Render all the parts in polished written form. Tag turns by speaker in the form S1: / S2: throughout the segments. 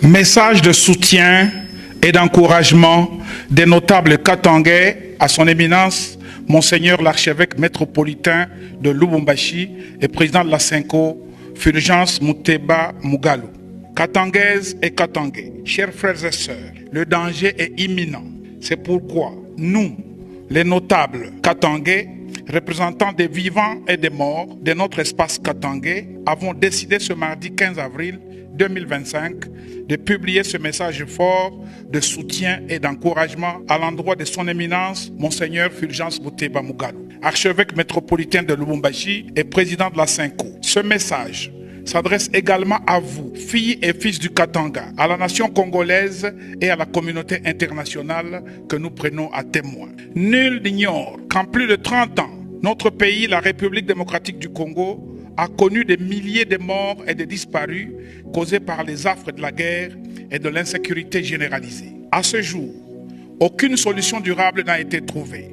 S1: Message de soutien et d'encouragement des notables katangais à son éminence, Monseigneur l'archevêque métropolitain de Lubumbashi et président de la Senko, Fulgence Muteba Mugalu. Katangaises et Katangais, chers frères et sœurs, le danger est imminent. C'est pourquoi nous, les notables katangais, représentants des vivants et des morts de notre espace katangais, avons décidé ce mardi 15 avril 2025 de publier ce message fort de soutien et d'encouragement à l'endroit de son éminence, Monseigneur Fulgence Muteba Mugalu, archevêque métropolitain de Lubumbashi et président de la Senko. Ce message s'adresse également à vous, filles et fils du Katanga, à la nation congolaise et à la communauté internationale que nous prenons à témoin. Nul n'ignore qu'en plus de 30 ans, notre pays, la République démocratique du Congo, a connu des milliers de morts et de disparus causés par les affres de la guerre et de l'insécurité généralisée. À ce jour, aucune solution durable n'a été trouvée.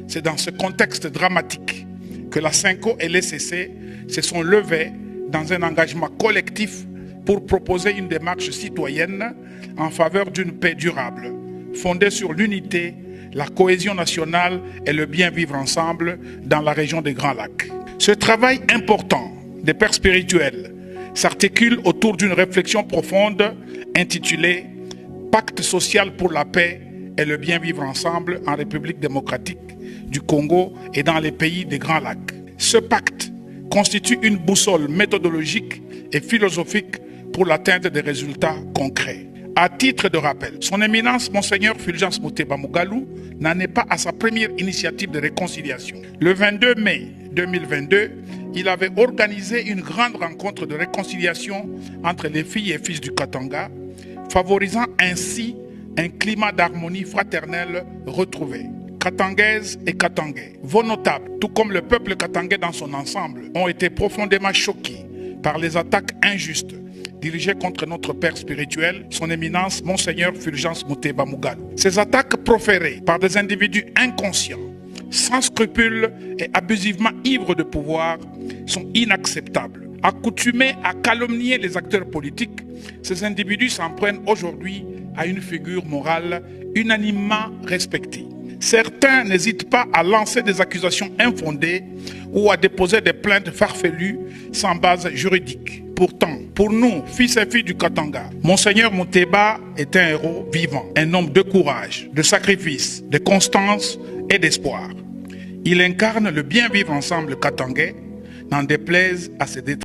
S1: C'est dans ce contexte dramatique que la Senko et l'ECC se sont levés dans un engagement collectif pour proposer une démarche citoyenne en faveur d'une paix durable, fondée sur l'unité, la cohésion nationale et le bien vivre ensemble dans la région des Grands Lacs. Ce travail important des pères spirituels s'articule autour d'une réflexion profonde intitulée « Pacte social pour la paix et le bien vivre ensemble en République démocratique du Congo et dans les pays des Grands Lacs ». Ce pacte constitue une boussole méthodologique et philosophique pour l'atteinte des résultats concrets. À titre de rappel, son éminence, Monseigneur Fulgence Muteba Mugalu, n'en est pas à sa première initiative de réconciliation. Le 22 mai 2022, il avait organisé une grande rencontre de réconciliation entre les filles et fils du Katanga, favorisant ainsi un climat d'harmonie fraternelle retrouvé. Katangaises et Katangais, vos notables, tout comme le peuple katangais dans son ensemble, ont été profondément choqués par les attaques injustes dirigées contre notre père spirituel, son éminence, Monseigneur Fulgence Muteba Mugalu. Ces attaques proférées par des individus inconscients, sans scrupules et abusivement ivres de pouvoir, sont inacceptables. Accoutumés à calomnier les acteurs politiques, ces individus s'en prennent aujourd'hui à une figure morale unanimement respectée. Certains n'hésitent pas à lancer des accusations infondées ou à déposer des plaintes farfelues sans base juridique. Pourtant, pour nous, fils et filles du Katanga, Monseigneur Muteba est un héros vivant, un homme de courage, de sacrifice, de constance et d'espoir. Il incarne le bien vivre ensemble katangais, n'en déplaise à ses détracteurs.